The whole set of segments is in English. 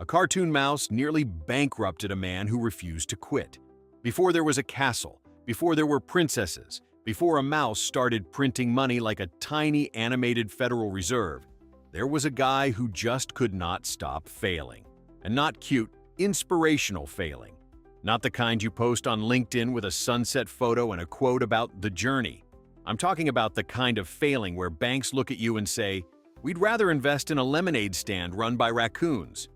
A cartoon mouse nearly bankrupted a man who refused to quit. Before there was a castle, before there were princesses, before a mouse started printing money like a tiny animated Federal Reserve, there was a guy who just could not stop failing. And not cute, inspirational failing. Not the kind you post on LinkedIn with a sunset photo and a quote about the journey. I'm talking about the kind of failing where banks look at you and say, "We'd rather invest in a lemonade stand run by raccoons."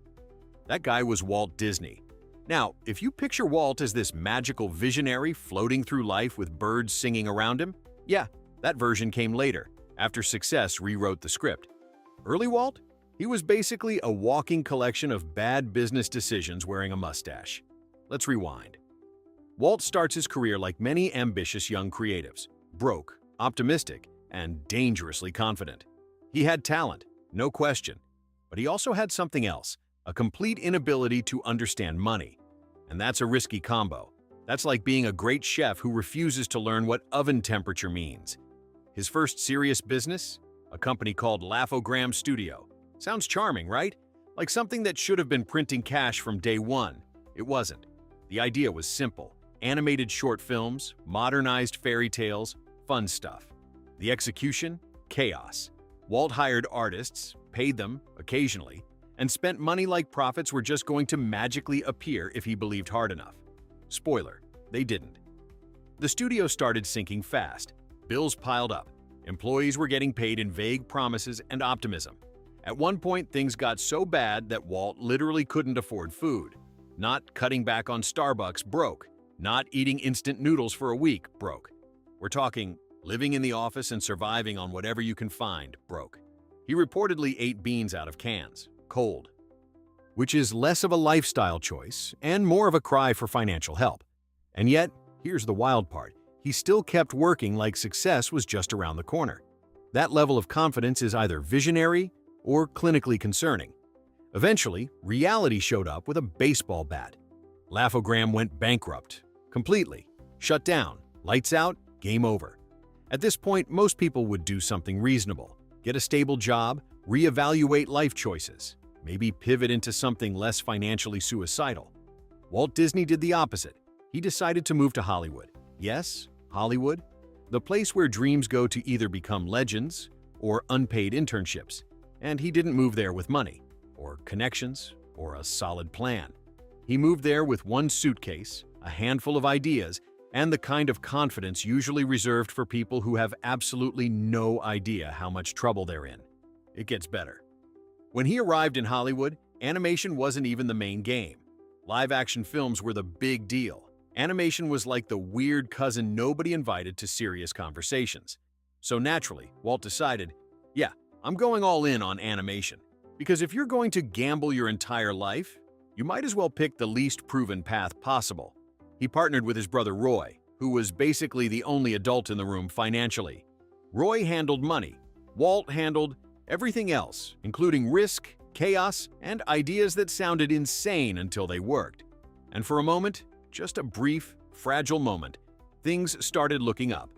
That guy was Walt Disney. Now, if you picture Walt as this magical visionary floating through life with birds singing around him, yeah, that version came later, after success rewrote the script. Early Walt? He was basically a walking collection of bad business decisions wearing a mustache. Let's rewind. Walt starts his career like many ambitious young creatives, broke, optimistic, and dangerously confident. He had talent, no question, but he also had something else, a complete inability to understand money. And that's a risky combo. That's like being a great chef who refuses to learn what oven temperature means. His first serious business? A company called Laugh-O-Gram Studio. Sounds charming, right? Like something that should have been printing cash from day one. It wasn't. The idea was simple. Animated short films, modernized fairy tales, fun stuff. The execution? Chaos. Walt hired artists, paid them, occasionally, and spent money like profits were just going to magically appear if he believed hard enough. Spoiler, they didn't. The studio started sinking fast. Bills piled up. Employees were getting paid in vague promises and optimism. At one point, things got so bad that Walt literally couldn't afford food. Not cutting back on Starbucks broke. Not eating instant noodles for a week broke. We're talking living in the office and surviving on whatever you can find broke. He reportedly ate beans out of cans, cold, which is less of a lifestyle choice and more of a cry for financial help. And yet, here's the wild part. He still kept working like success was just around the corner. That level of confidence is either visionary or clinically concerning. Eventually, reality showed up with a baseball bat. Laugh-O-Gram went bankrupt. Completely. Shut down. Lights out. Game over. At this point, most people would do something reasonable. Get a stable job, reevaluate life choices, maybe pivot into something less financially suicidal. Walt Disney did the opposite. He decided to move to Hollywood. Yes, Hollywood, the place where dreams go to either become legends or unpaid internships. And he didn't move there with money, or connections, or a solid plan. He moved there with one suitcase, a handful of ideas, and the kind of confidence usually reserved for people who have absolutely no idea how much trouble they're in. It gets better. When he arrived in Hollywood, animation wasn't even the main game. Live-action films were the big deal. Animation was like the weird cousin nobody invited to serious conversations. So naturally, Walt decided, yeah, I'm going all in on animation. Because if you're going to gamble your entire life, you might as well pick the least proven path possible. He partnered with his brother Roy, who was basically the only adult in the room financially. Roy handled money. Walt handled everything else, including risk, chaos, and ideas that sounded insane until they worked. And for a moment, just a brief, fragile moment, things started looking up.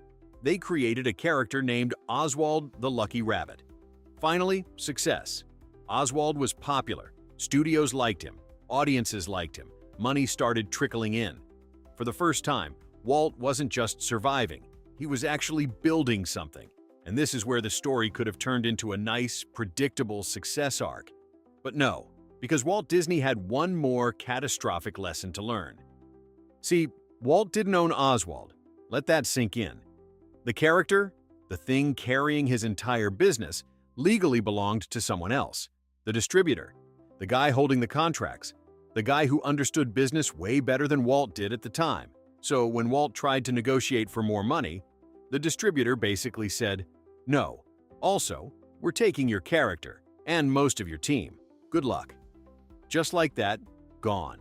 They created a character named Oswald the Lucky Rabbit. Finally, success. Oswald was popular. Studios liked him. Audiences liked him. Money started trickling in. For the first time, Walt wasn't just surviving. He was actually building something. And this is where the story could have turned into a nice, predictable success arc. But no, because Walt Disney had one more catastrophic lesson to learn. See, Walt didn't own Oswald. Let that sink in. The character, the thing carrying his entire business, legally belonged to someone else. The distributor, the guy holding the contracts, the guy who understood business way better than Walt did at the time. So when Walt tried to negotiate for more money, the distributor basically said, "No. Also, we're taking your character and most of your team. Good luck." Just like that, gone.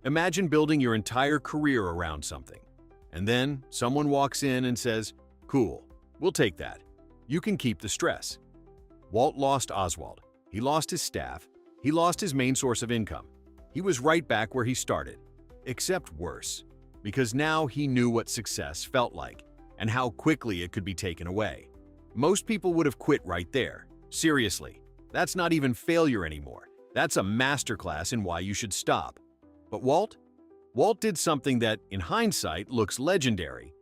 Imagine building your entire career around something. And then someone walks in and says, "Cool, we'll take that. You can keep the stress." Walt lost Oswald. He lost his staff. He lost his main source of income. He was right back where he started, except worse, because now he knew what success felt like and how quickly it could be taken away. Most people would have quit right there. Seriously, that's not even failure anymore. That's a masterclass in why you should stop. But Walt did something that, in hindsight, looks legendary,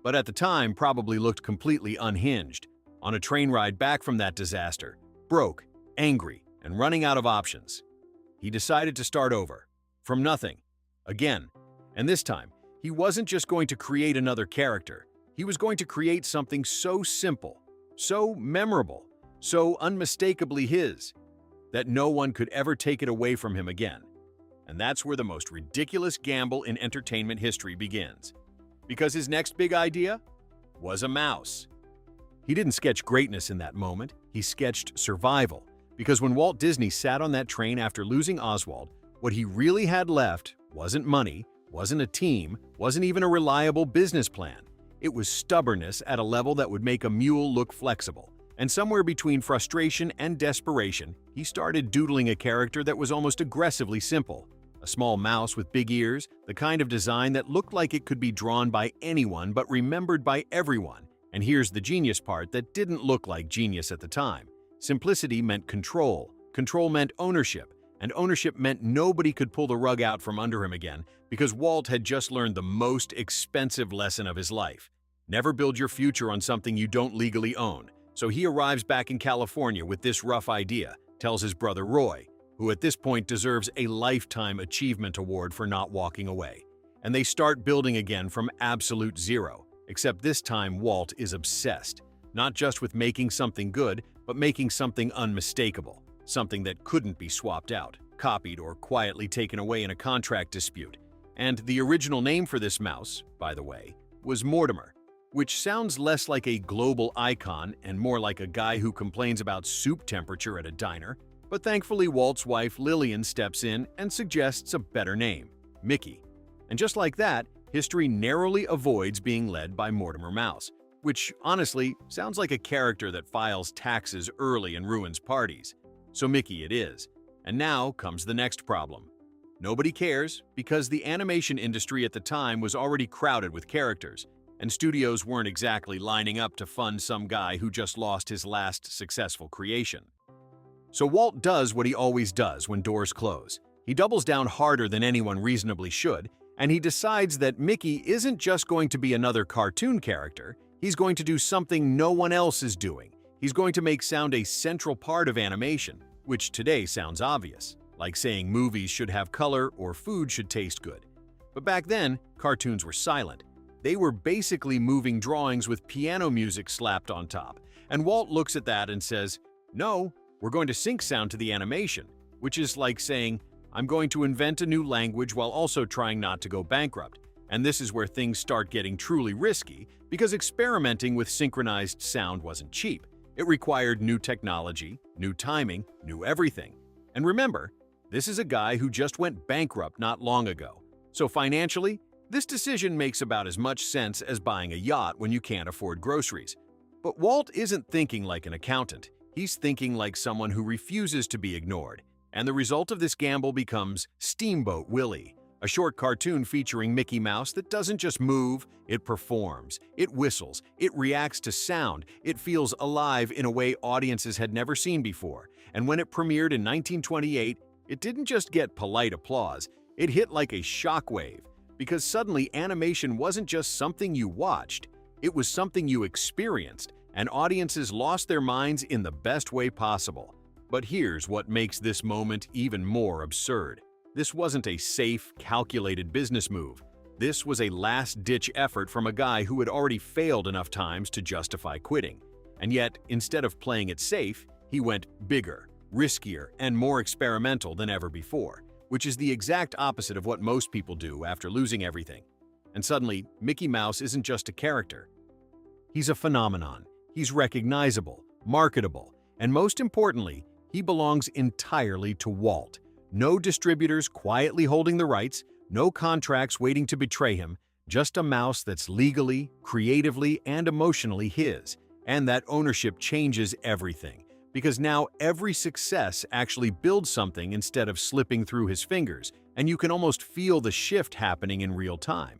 but at the time probably looked completely unhinged. On a train ride back from that disaster, broke, angry, and running out of options, he decided to start over, from nothing, again. And this time, he wasn't just going to create another character. He was going to create something so simple, so memorable, so unmistakably his, that no one could ever take it away from him again. And that's where the most ridiculous gamble in entertainment history begins. Because his next big idea was a mouse. He didn't sketch greatness in that moment, he sketched survival. Because when Walt Disney sat on that train after losing Oswald, what he really had left wasn't money, wasn't a team, wasn't even a reliable business plan. It was stubbornness at a level that would make a mule look flexible. And somewhere between frustration and desperation, he started doodling a character that was almost aggressively simple. A small mouse with big ears, the kind of design that looked like it could be drawn by anyone but remembered by everyone. And here's the genius part that didn't look like genius at the time. Simplicity meant control, control meant ownership, and ownership meant nobody could pull the rug out from under him again because Walt had just learned the most expensive lesson of his life. Never build your future on something you don't legally own. So he arrives back in California with this rough idea, tells his brother Roy, who at this point deserves a Lifetime Achievement Award for not walking away. And they start building again from absolute zero, except this time Walt is obsessed, not just with making something good, but making something unmistakable, something that couldn't be swapped out, copied, or quietly taken away in a contract dispute. And the original name for this mouse, by the way, was Mortimer, which sounds less like a global icon and more like a guy who complains about soup temperature at a diner. But thankfully, Walt's wife Lillian steps in and suggests a better name, Mickey. And just like that, history narrowly avoids being led by Mortimer Mouse, which honestly sounds like a character that files taxes early and ruins parties. So Mickey it is. And now comes the next problem. Nobody cares because the animation industry at the time was already crowded with characters, and studios weren't exactly lining up to fund some guy who just lost his last successful creation. So Walt does what he always does when doors close. He doubles down harder than anyone reasonably should, and he decides that Mickey isn't just going to be another cartoon character, he's going to do something no one else is doing. He's going to make sound a central part of animation, which today sounds obvious, like saying movies should have color or food should taste good. But back then, cartoons were silent. They were basically moving drawings with piano music slapped on top. And Walt looks at that and says, "No, we're going to sync sound to the animation," which is like saying, "I'm going to invent a new language while also trying not to go bankrupt." And this is where things start getting truly risky, because experimenting with synchronized sound wasn't cheap. It required new technology, new timing, new everything. And remember, this is a guy who just went bankrupt not long ago. So financially, this decision makes about as much sense as buying a yacht when you can't afford groceries. But Walt isn't thinking like an accountant. He's thinking like someone who refuses to be ignored. And the result of this gamble becomes Steamboat Willie, a short cartoon featuring Mickey Mouse that doesn't just move, it performs, it whistles, it reacts to sound, it feels alive in a way audiences had never seen before. And when it premiered in 1928, it didn't just get polite applause, it hit like a shockwave. Because suddenly animation wasn't just something you watched, it was something you experienced, and audiences lost their minds in the best way possible. But here's what makes this moment even more absurd. This wasn't a safe, calculated business move. This was a last-ditch effort from a guy who had already failed enough times to justify quitting. And yet, instead of playing it safe, he went bigger, riskier, and more experimental than ever before, which is the exact opposite of what most people do after losing everything. And suddenly, Mickey Mouse isn't just a character. He's a phenomenon. He's recognizable, marketable, and most importantly, he belongs entirely to Walt. No distributors quietly holding the rights, no contracts waiting to betray him, just a mouse that's legally, creatively, and emotionally his. And that ownership changes everything, because now every success actually builds something instead of slipping through his fingers, and you can almost feel the shift happening in real time.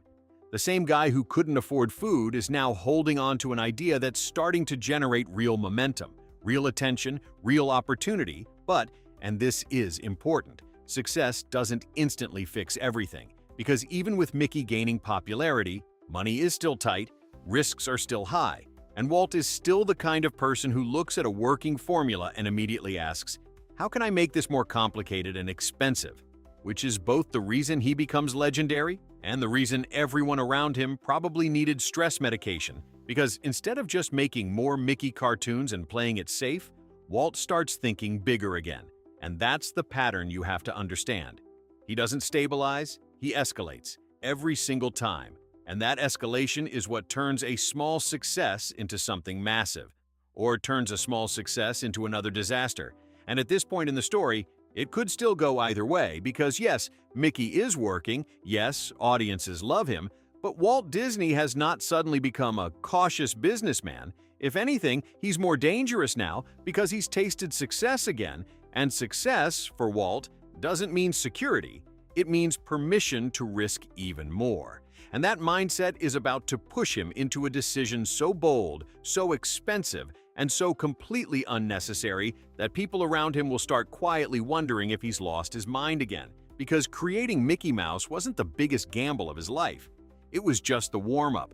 The same guy who couldn't afford food is now holding on to an idea that's starting to generate real momentum, real attention, real opportunity, but And this is important. Success doesn't instantly fix everything, because even with Mickey gaining popularity, money is still tight, risks are still high, and Walt is still the kind of person who looks at a working formula and immediately asks, "How can I make this more complicated and expensive?" Which is both the reason he becomes legendary and the reason everyone around him probably needed stress medication, because instead of just making more Mickey cartoons and playing it safe, Walt starts thinking bigger again. And that's the pattern you have to understand. He doesn't stabilize, he escalates every single time. And that escalation is what turns a small success into something massive, or turns a small success into another disaster. And at this point in the story, it could still go either way, because yes, Mickey is working, yes, audiences love him, but Walt Disney has not suddenly become a cautious businessman. If anything, he's more dangerous now because he's tasted success again, and success, for Walt, doesn't mean security. It means permission to risk even more. And that mindset is about to push him into a decision so bold, so expensive, and so completely unnecessary that people around him will start quietly wondering if he's lost his mind again. Because creating Mickey Mouse wasn't the biggest gamble of his life. It was just the warm-up.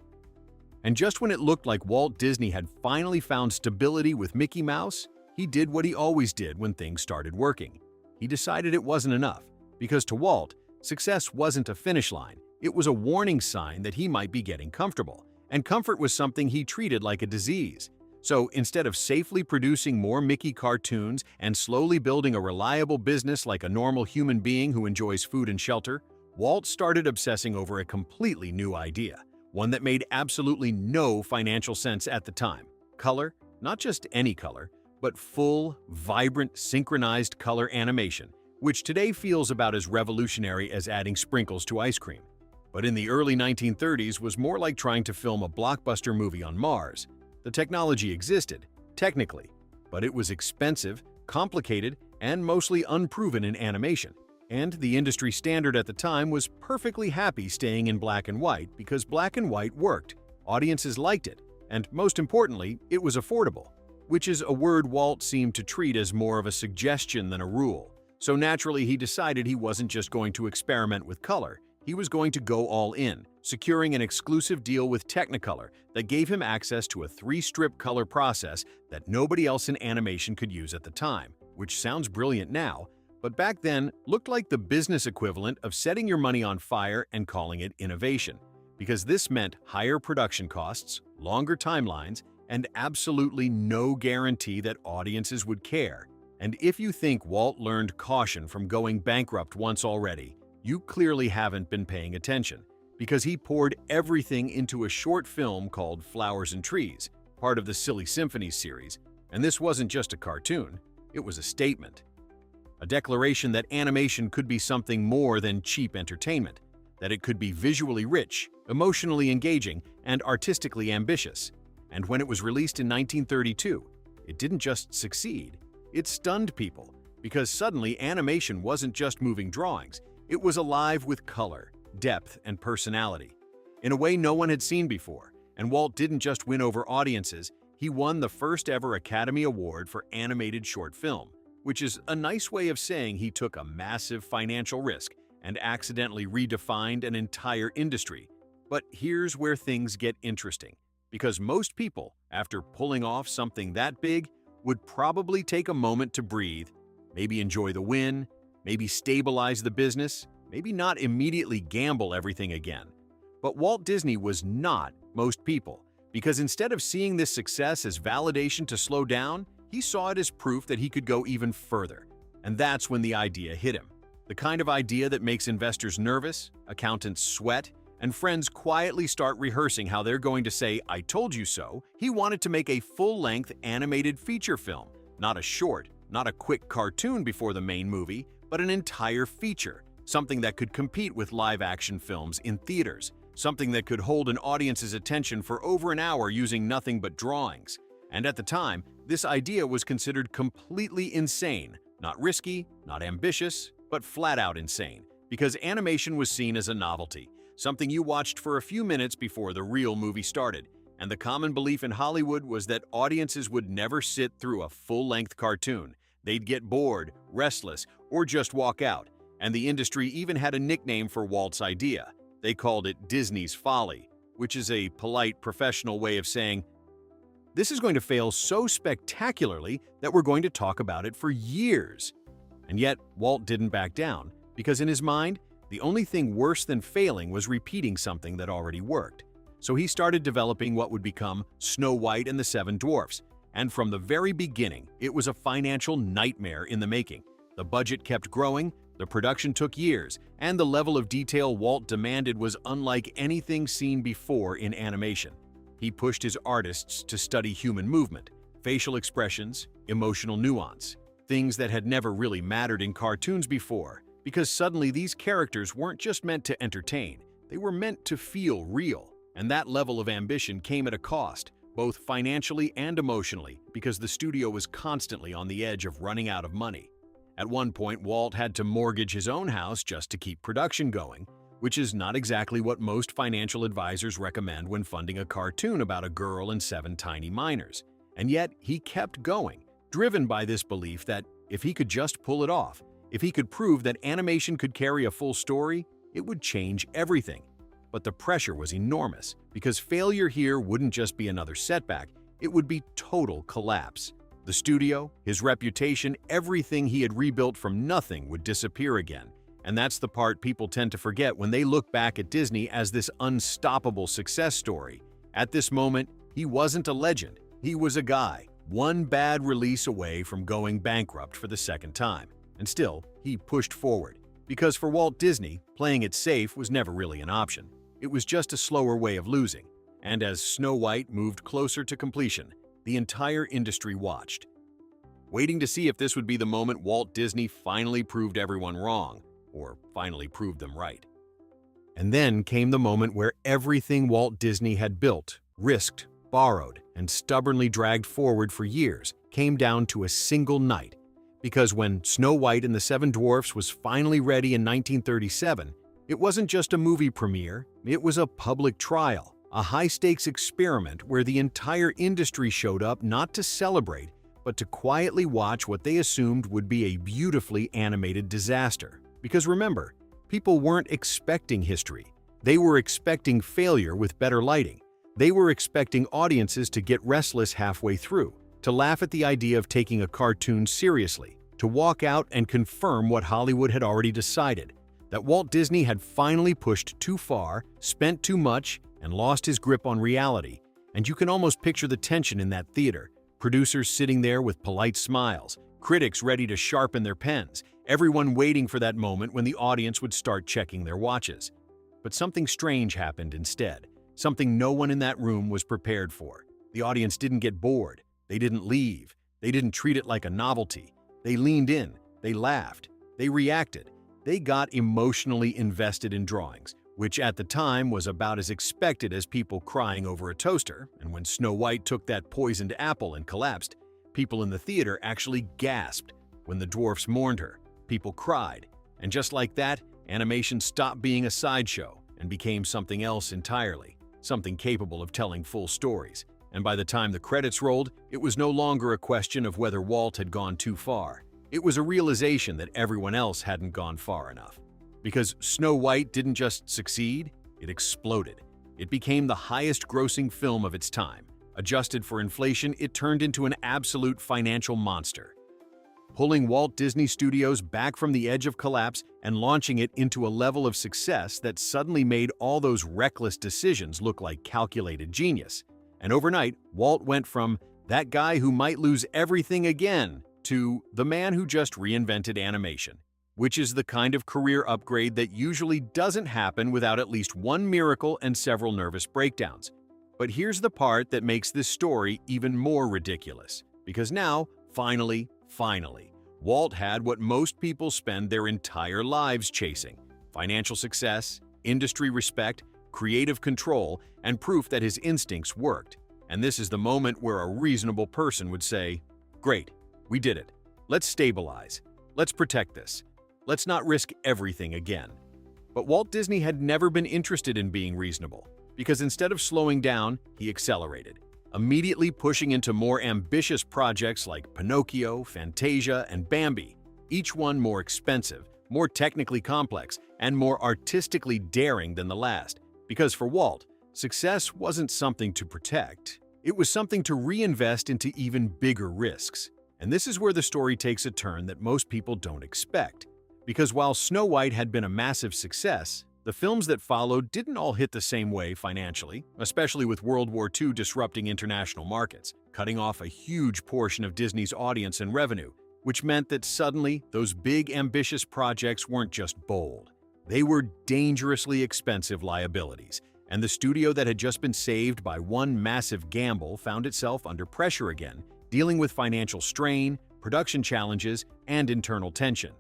And just when it looked like Walt Disney had finally found stability with Mickey Mouse, he did what he always did when things started working. He decided it wasn't enough, because to Walt, success wasn't a finish line. It was a warning sign that he might be getting comfortable, and comfort was something he treated like a disease. So instead of safely producing more Mickey cartoons and slowly building a reliable business like a normal human being who enjoys food and shelter, Walt started obsessing over a completely new idea, one that made absolutely no financial sense at the time. Color, not just any color, but full, vibrant, synchronized color animation, which today feels about as revolutionary as adding sprinkles to ice cream. But in the early 1930s was more like trying to film a blockbuster movie on Mars. The technology existed, technically, but it was expensive, complicated, and mostly unproven in animation. And the industry standard at the time was perfectly happy staying in black and white because black and white worked, audiences liked it, and most importantly, it was affordable, which is a word Walt seemed to treat as more of a suggestion than a rule. So naturally, he decided he wasn't just going to experiment with color. He was going to go all in, securing an exclusive deal with Technicolor that gave him access to a 3-strip color process that nobody else in animation could use at the time, which sounds brilliant now, but back then looked like the business equivalent of setting your money on fire and calling it innovation, because this meant higher production costs, longer timelines, and absolutely no guarantee that audiences would care. And if you think Walt learned caution from going bankrupt once already, you clearly haven't been paying attention, because he poured everything into a short film called Flowers and Trees, part of the Silly Symphonies series. And this wasn't just a cartoon, it was a statement. A declaration that animation could be something more than cheap entertainment, that it could be visually rich, emotionally engaging, and artistically ambitious. And when it was released in 1932, it didn't just succeed, it stunned people, because suddenly animation wasn't just moving drawings, it was alive with color, depth, and personality, in a way no one had seen before. And Walt didn't just win over audiences, he won the first ever Academy Award for Animated Short Film, which is a nice way of saying he took a massive financial risk and accidentally redefined an entire industry. But here's where things get interesting, because most people, after pulling off something that big, would probably take a moment to breathe, maybe enjoy the win, maybe stabilize the business, maybe not immediately gamble everything again. But Walt Disney was not most people, because instead of seeing this success as validation to slow down, he saw it as proof that he could go even further. And that's when the idea hit him. The kind of idea that makes investors nervous, accountants sweat, and friends quietly start rehearsing how they're going to say, "I told you so." He wanted to make a full-length animated feature film, not a short, not a quick cartoon before the main movie, but an entire feature, something that could compete with live-action films in theaters, something that could hold an audience's attention for over an hour using nothing but drawings. And at the time, this idea was considered completely insane, not risky, not ambitious, but flat-out insane, because animation was seen as a novelty, something you watched for a few minutes before the real movie started. And the common belief in Hollywood was that audiences would never sit through a full-length cartoon, they'd get bored, restless, or just walk out. And the industry even had a nickname for Walt's idea. They called it Disney's Folly, which is a polite, professional way of saying, "This is going to fail so spectacularly that we're going to talk about it for years." And yet, Walt didn't back down, because in his mind, the only thing worse than failing was repeating something that already worked. So he started developing what would become Snow White and the Seven Dwarfs. And from the very beginning, it was a financial nightmare in the making. The budget kept growing, the production took years, and the level of detail Walt demanded was unlike anything seen before in animation. He pushed his artists to study human movement, facial expressions, emotional nuance, things that had never really mattered in cartoons before, because suddenly these characters weren't just meant to entertain, they were meant to feel real. And that level of ambition came at a cost, both financially and emotionally, because the studio was constantly on the edge of running out of money. At one point, Walt had to mortgage his own house just to keep production going, which is not exactly what most financial advisors recommend when funding a cartoon about a girl and 7 tiny miners. And yet, he kept going, driven by this belief that if he could just pull it off, if he could prove that animation could carry a full story, it would change everything. But the pressure was enormous, because failure here wouldn't just be another setback, it would be total collapse. The studio, his reputation, everything he had rebuilt from nothing would disappear again. And that's the part people tend to forget when they look back at Disney as this unstoppable success story. At this moment, he wasn't a legend, he was a guy, one bad release away from going bankrupt for the second time. And still, he pushed forward. Because for Walt Disney, playing it safe was never really an option. It was just a slower way of losing. And as Snow White moved closer to completion, the entire industry watched, waiting to see if this would be the moment Walt Disney finally proved everyone wrong, or finally proved them right. And then came the moment where everything Walt Disney had built, risked, borrowed, and stubbornly dragged forward for years came down to a single night. Because when Snow White and the Seven Dwarfs was finally ready in 1937, it wasn't just a movie premiere, it was a public trial, a high-stakes experiment where the entire industry showed up not to celebrate, but to quietly watch what they assumed would be a beautifully animated disaster. Because remember, people weren't expecting history. They were expecting failure with better lighting. They were expecting audiences to get restless halfway through, to laugh at the idea of taking a cartoon seriously, to walk out and confirm what Hollywood had already decided, that Walt Disney had finally pushed too far, spent too much, and lost his grip on reality. And you can almost picture the tension in that theater, producers sitting there with polite smiles, critics ready to sharpen their pens, everyone waiting for that moment when the audience would start checking their watches. But something strange happened instead, something no one in that room was prepared for. The audience didn't get bored, they didn't leave, they didn't treat it like a novelty. They leaned in, they laughed, they reacted, they got emotionally invested in drawings, which at the time was about as expected as people crying over a toaster. And when Snow White took that poisoned apple and collapsed, people in the theater actually gasped. When the dwarfs mourned her, people cried. And just like that, animation stopped being a sideshow and became something else entirely, something capable of telling full stories. And by the time the credits rolled, it was no longer a question of whether Walt had gone too far. It was a realization that everyone else hadn't gone far enough. Because Snow White didn't just succeed, it exploded. It became the highest-grossing film of its time. Adjusted for inflation, it turned into an absolute financial monster, pulling Walt Disney Studios back from the edge of collapse and launching it into a level of success that suddenly made all those reckless decisions look like calculated genius. And overnight, Walt went from that guy who might lose everything again to the man who just reinvented animation, which is the kind of career upgrade that usually doesn't happen without at least one miracle and several nervous breakdowns. But here's the part that makes this story even more ridiculous. Because now, finally, Walt had what most people spend their entire lives chasing: financial success, industry respect, creative control, and proof that his instincts worked. And this is the moment where a reasonable person would say, "Great, we did it. Let's stabilize. Let's protect this. Let's not risk everything again." But Walt Disney had never been interested in being reasonable, because instead of slowing down, he accelerated. immediately pushing into more ambitious projects like Pinocchio, Fantasia, and Bambi, each one more expensive, more technically complex, and more artistically daring than the last. Because for Walt, success wasn't something to protect. It was something to reinvest into even bigger risks. And this is where the story takes a turn that most people don't expect. Because while Snow White had been a massive success, the films that followed didn't all hit the same way financially, especially with World War II disrupting international markets, cutting off a huge portion of Disney's audience and revenue, which meant that suddenly those big, ambitious projects weren't just bold. They were dangerously expensive liabilities, and the studio that had just been saved by one massive gamble found itself under pressure again, dealing with financial strain, production challenges, and internal tension.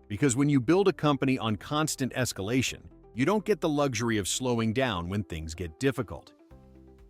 Because when you build a company on constant escalation, you don't get the luxury of slowing down when things get difficult.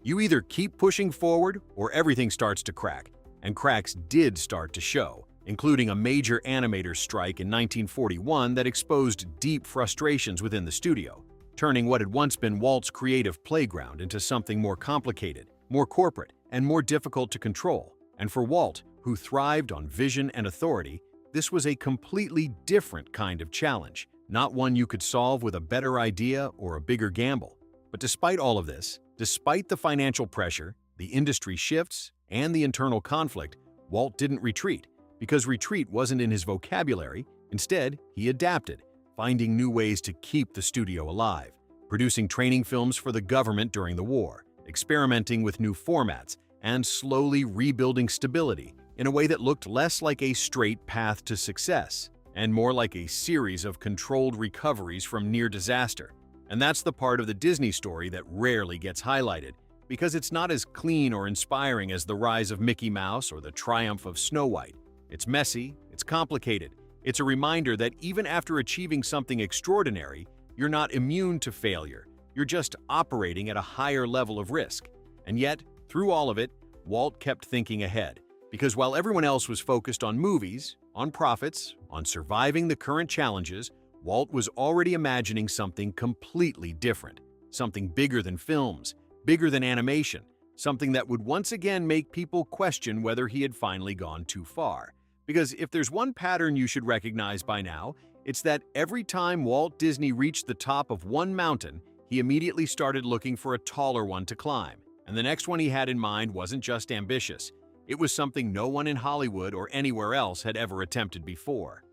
You either keep pushing forward or everything starts to crack, and cracks did start to show, including a major animator strike in 1941 that exposed deep frustrations within the studio, turning what had once been Walt's creative playground into something more complicated, more corporate, and more difficult to control. And for Walt, who thrived on vision and authority, this was a completely different kind of challenge, not one you could solve with a better idea or a bigger gamble. But despite all of this, despite the financial pressure, the industry shifts, and the internal conflict, Walt didn't retreat, because retreat wasn't in his vocabulary. Instead, he adapted, finding new ways to keep the studio alive, producing training films for the government during the war, experimenting with new formats, and slowly rebuilding stability in a way that looked less like a straight path to success and more like a series of controlled recoveries from near disaster. And that's the part of the Disney story that rarely gets highlighted, because it's not as clean or inspiring as the rise of Mickey Mouse or the triumph of Snow White. It's messy, it's complicated. It's a reminder that even after achieving something extraordinary, you're not immune to failure. You're just operating at a higher level of risk. And yet, through all of it, Walt kept thinking ahead. Because while everyone else was focused on movies, on profits, on surviving the current challenges, Walt was already imagining something completely different. Something bigger than films, bigger than animation, something that would once again make people question whether he had finally gone too far. Because if there's one pattern you should recognize by now, it's that every time Walt Disney reached the top of one mountain, he immediately started looking for a taller one to climb. And the next one he had in mind wasn't just ambitious. It was something no one in Hollywood or anywhere else had ever attempted before.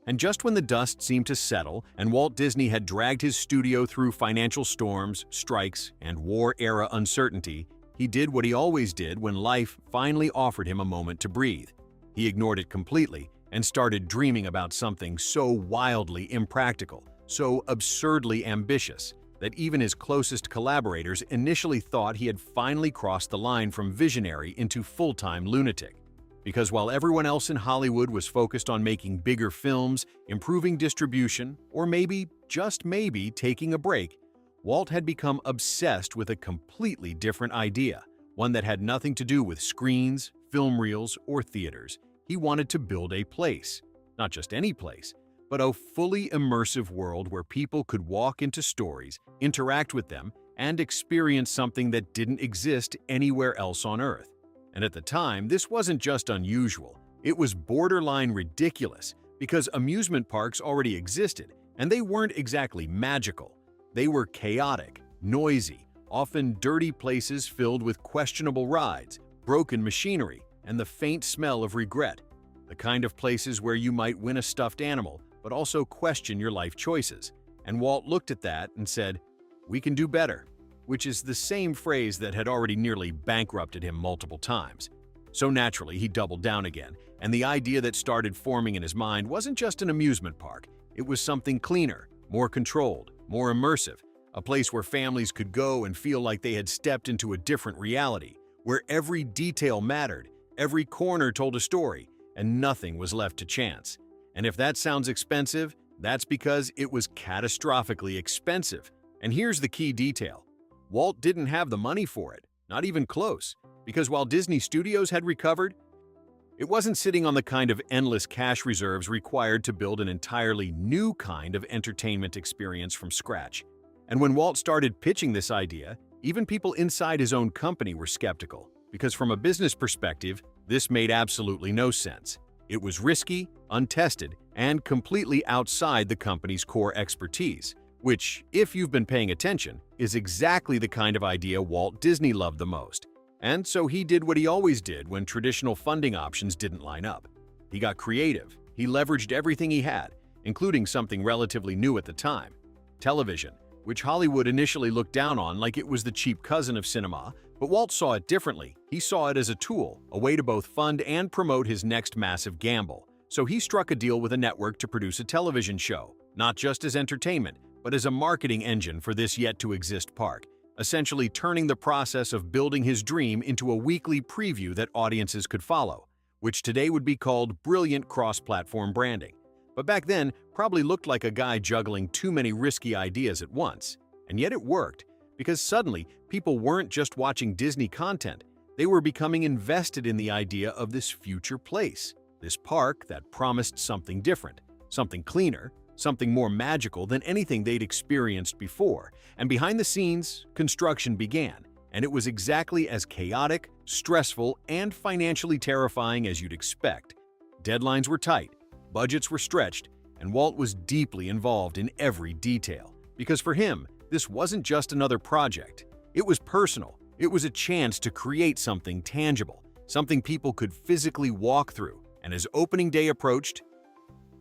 And just when the dust seemed to settle and Walt Disney had dragged his studio through financial storms, strikes, and war-era uncertainty, he did what he always did when life finally offered him a moment to breathe. He ignored it completely and started dreaming about something so wildly impractical, so absurdly ambitious, that even his closest collaborators initially thought he had finally crossed the line from visionary into full-time lunatic. Because while everyone else in Hollywood was focused on making bigger films, improving distribution, or maybe, just maybe, taking a break, Walt had become obsessed with a completely different idea, one that had nothing to do with screens, film reels, or theaters. He wanted to build a place, not just any place, but a fully immersive world where people could walk into stories, interact with them, and experience something that didn't exist anywhere else on Earth. And at the time, this wasn't just unusual, it was borderline ridiculous, because amusement parks already existed, and they weren't exactly magical. They were chaotic, noisy, often dirty places filled with questionable rides, broken machinery, and the faint smell of regret. The kind of places where you might win a stuffed animal, but also question your life choices. And Walt looked at that and said, "We can do better," which is the same phrase that had already nearly bankrupted him multiple times. So naturally, he doubled down again, and the idea that started forming in his mind wasn't just an amusement park. It was something cleaner, more controlled, more immersive, a place where families could go and feel like they had stepped into a different reality, where every detail mattered, every corner told a story, and nothing was left to chance. And if that sounds expensive, that's because it was catastrophically expensive. And here's the key detail. Walt didn't have the money for it, not even close, because while Disney Studios had recovered, it wasn't sitting on the kind of endless cash reserves required to build an entirely new kind of entertainment experience from scratch. And when Walt started pitching this idea, even people inside his own company were skeptical. because from a business perspective, this made absolutely no sense. It was risky, untested, and completely outside the company's core expertise, which, if you've been paying attention, is exactly the kind of idea Walt Disney loved the most. And so he did what he always did when traditional funding options didn't line up. He got creative. He leveraged everything he had, including something relatively new at the time: television, which Hollywood initially looked down on like it was the cheap cousin of cinema, but Walt saw it differently. He saw it as a tool, a way to both fund and promote his next massive gamble. So he struck a deal with a network to produce a television show, not just as entertainment, but as a marketing engine for this yet-to-exist park, essentially turning the process of building his dream into a weekly preview that audiences could follow, which today would be called brilliant cross-platform branding. But back then, probably looked like a guy juggling too many risky ideas at once. And yet it worked, because suddenly, people weren't just watching Disney content, they were becoming invested in the idea of this future place, this park that promised something different, something cleaner, something more magical than anything they'd experienced before. And behind the scenes, construction began, and it was exactly as chaotic, stressful, and financially terrifying as you'd expect. Deadlines were tight, budgets were stretched, and Walt was deeply involved in every detail. Because for him, this wasn't just another project. It was personal. It was a chance to create something tangible, something people could physically walk through. And as opening day approached,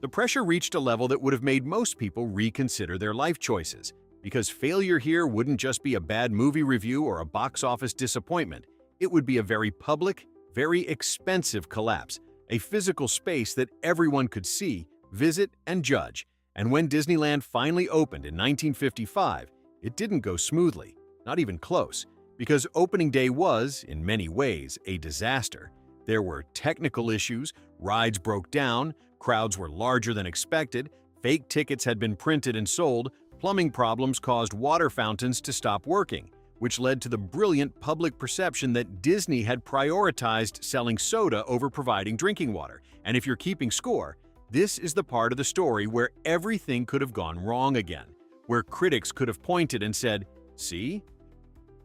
the pressure reached a level that would have made most people reconsider their life choices. Because failure here wouldn't just be a bad movie review or a box office disappointment. It would be a very public, very expensive collapse, a physical space that everyone could see, visit, and judge. And when Disneyland finally opened in 1955, it didn't go smoothly, not even close, because opening day was, in many ways, a disaster. There were technical issues, rides broke down, crowds were larger than expected, fake tickets had been printed and sold, plumbing problems caused water fountains to stop working, which led to the brilliant public perception that Disney had prioritized selling soda over providing drinking water. And if you're keeping score, this is the part of the story where everything could have gone wrong again, where critics could have pointed and said, "See?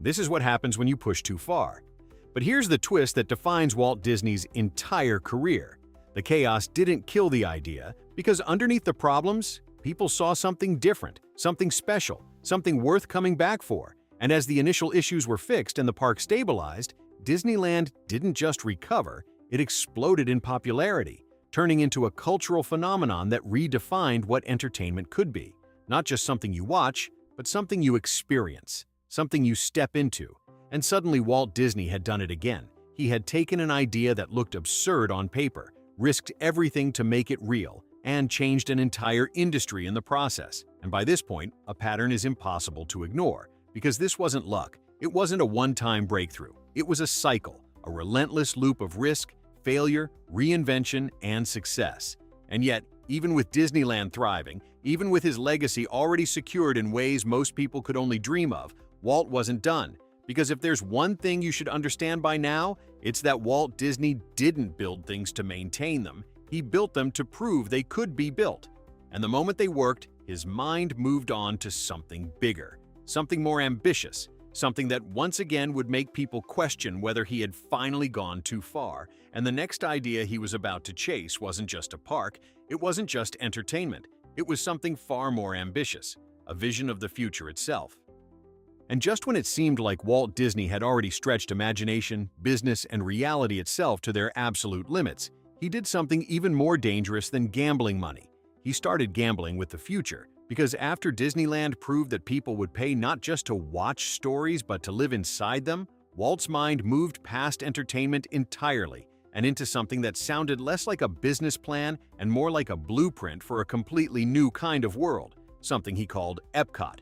This is what happens when you push too far." But here's the twist that defines Walt Disney's entire career. The chaos didn't kill the idea, because underneath the problems, people saw something different, something special, something worth coming back for. And as the initial issues were fixed and the park stabilized, Disneyland didn't just recover, it exploded in popularity, turning into a cultural phenomenon that redefined what entertainment could be. Not just something you watch, but something you experience, something you step into. And suddenly Walt Disney had done it again. He had taken an idea that looked absurd on paper, risked everything to make it real, and changed an entire industry in the process. And by this point, a pattern is impossible to ignore, because this wasn't luck. It wasn't a one-time breakthrough. It was a cycle, a relentless loop of risk, failure, reinvention, and success. And yet, even with Disneyland thriving, even with his legacy already secured in ways most people could only dream of, Walt wasn't done. Because if there's one thing you should understand by now, it's that Walt Disney didn't build things to maintain them. He built them to prove they could be built. And the moment they worked, his mind moved on to something bigger, something more ambitious, something that once again would make people question whether he had finally gone too far. And the next idea he was about to chase wasn't just a park, it wasn't just entertainment. It was something far more ambitious, a vision of the future itself. And just when it seemed like Walt Disney had already stretched imagination, business, and reality itself to their absolute limits, he did something even more dangerous than gambling money. He started gambling with the future, because after Disneyland proved that people would pay not just to watch stories but to live inside them, Walt's mind moved past entertainment entirely and into something that sounded less like a business plan and more like a blueprint for a completely new kind of world, something he called EPCOT,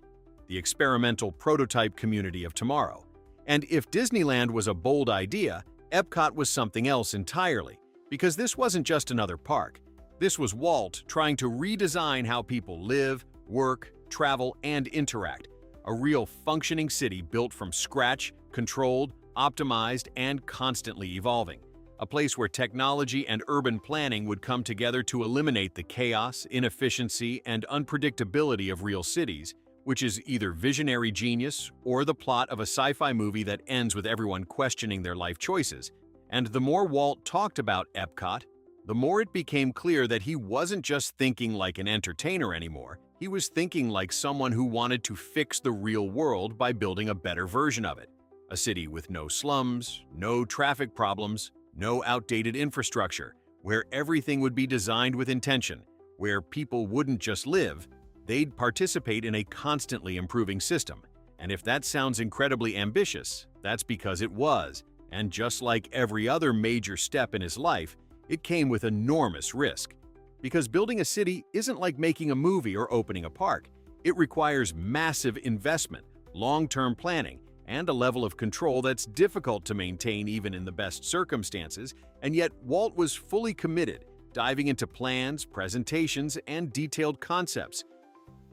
the experimental prototype community of tomorrow. And if Disneyland was a bold idea, EPCOT was something else entirely, because this wasn't just another park. This was Walt trying to redesign how people live, work, travel, and interact. A real functioning city built from scratch, controlled, optimized, and constantly evolving. A place where technology and urban planning would come together to eliminate the chaos, inefficiency, and unpredictability of real cities, which is either visionary genius or the plot of a sci-fi movie that ends with everyone questioning their life choices. And the more Walt talked about EPCOT, the more it became clear that he wasn't just thinking like an entertainer anymore. He was thinking like someone who wanted to fix the real world by building a better version of it. A city with no slums, no traffic problems, no outdated infrastructure, where everything would be designed with intention, where people wouldn't just live, they'd participate in a constantly improving system. And if that sounds incredibly ambitious, that's because it was. And just like every other major step in his life, it came with enormous risk. Because building a city isn't like making a movie or opening a park. It requires massive investment, long-term planning, and a level of control that's difficult to maintain even in the best circumstances, and yet Walt was fully committed, diving into plans, presentations, and detailed concepts.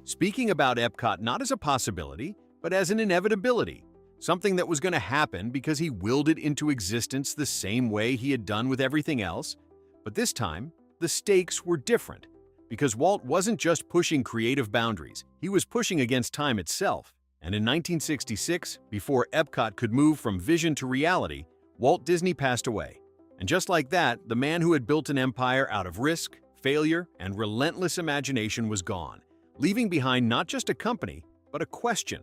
Speaking about EPCOT not as a possibility, but as an inevitability, something that was going to happen because he willed it into existence the same way he had done with everything else. But this time, the stakes were different, because Walt wasn't just pushing creative boundaries, he was pushing against time itself. And in 1966, before EPCOT could move from vision to reality, Walt Disney passed away. And just like that, the man who had built an empire out of risk, failure, and relentless imagination was gone, leaving behind not just a company, but a question.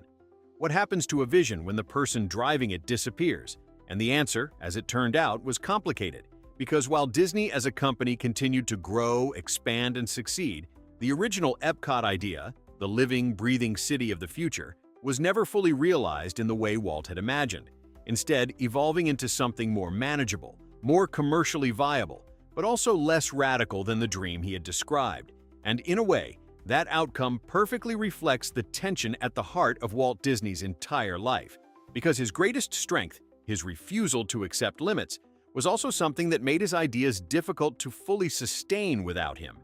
What happens to a vision when the person driving it disappears? And the answer, as it turned out, was complicated. Because while Disney as a company continued to grow, expand, and succeed, the original EPCOT idea, the living, breathing city of the future, was never fully realized in the way Walt had imagined, instead evolving into something more manageable, more commercially viable, but also less radical than the dream he had described. And in a way, that outcome perfectly reflects the tension at the heart of Walt Disney's entire life. Because his greatest strength, his refusal to accept limits, was also something that made his ideas difficult to fully sustain without him.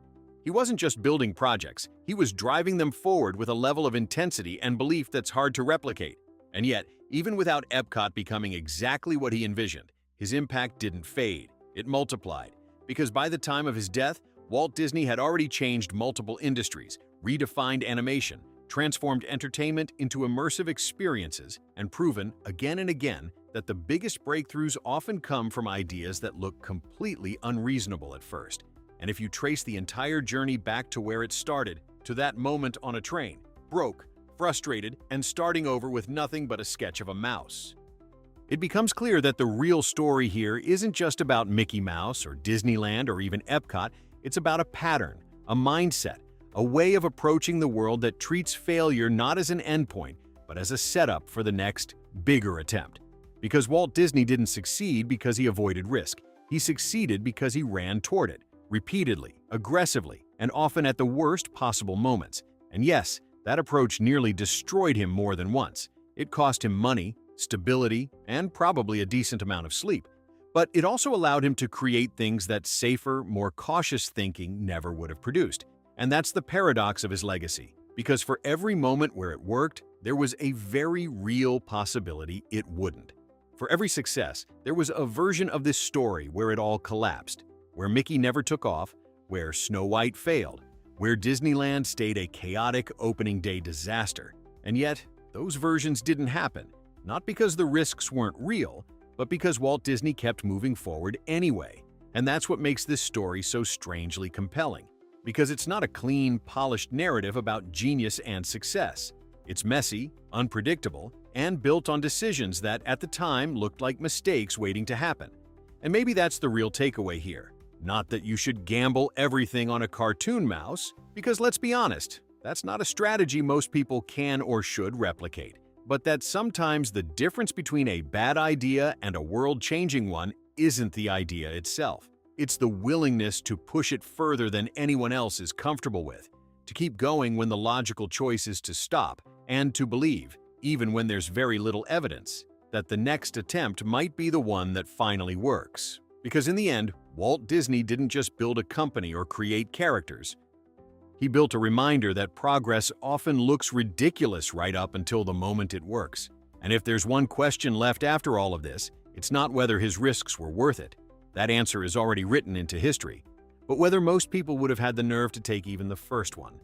He wasn't just building projects, he was driving them forward with a level of intensity and belief that's hard to replicate. And yet, even without EPCOT becoming exactly what he envisioned, his impact didn't fade, it multiplied. Because by the time of his death, Walt Disney had already changed multiple industries, redefined animation, transformed entertainment into immersive experiences, and proven again and again that the biggest breakthroughs often come from ideas that look completely unreasonable at first. And if you trace the entire journey back to where it started, to that moment on a train, broke, frustrated, and starting over with nothing but a sketch of a mouse, it becomes clear that the real story here isn't just about Mickey Mouse or Disneyland or even EPCOT, it's about a pattern, a mindset, a way of approaching the world that treats failure not as an endpoint, but as a setup for the next, bigger attempt. Because Walt Disney didn't succeed because he avoided risk. He succeeded because he ran toward it, repeatedly, aggressively, and often at the worst possible moments. And yes, that approach nearly destroyed him more than once. It cost him money, stability, and probably a decent amount of sleep. But it also allowed him to create things that safer, more cautious thinking never would have produced. And that's the paradox of his legacy. Because for every moment where it worked, there was a very real possibility it wouldn't. For every success, there was a version of this story where it all collapsed, where Mickey never took off, where Snow White failed, where Disneyland stayed a chaotic opening day disaster. And yet, those versions didn't happen, not because the risks weren't real, but because Walt Disney kept moving forward anyway. And that's what makes this story so strangely compelling. Because it's not a clean, polished narrative about genius and success. It's messy, unpredictable, and built on decisions that, at the time, looked like mistakes waiting to happen. And maybe that's the real takeaway here. Not that you should gamble everything on a cartoon mouse, because let's be honest, that's not a strategy most people can or should replicate. But that sometimes the difference between a bad idea and a world-changing one isn't the idea itself. It's the willingness to push it further than anyone else is comfortable with, to keep going when the logical choice is to stop, and to believe, even when there's very little evidence, that the next attempt might be the one that finally works. Because in the end, Walt Disney didn't just build a company or create characters. He built a reminder that progress often looks ridiculous right up until the moment it works. And if there's one question left after all of this, it's not whether his risks were worth it. That answer is already written into history. But whether most people would have had the nerve to take even the first one.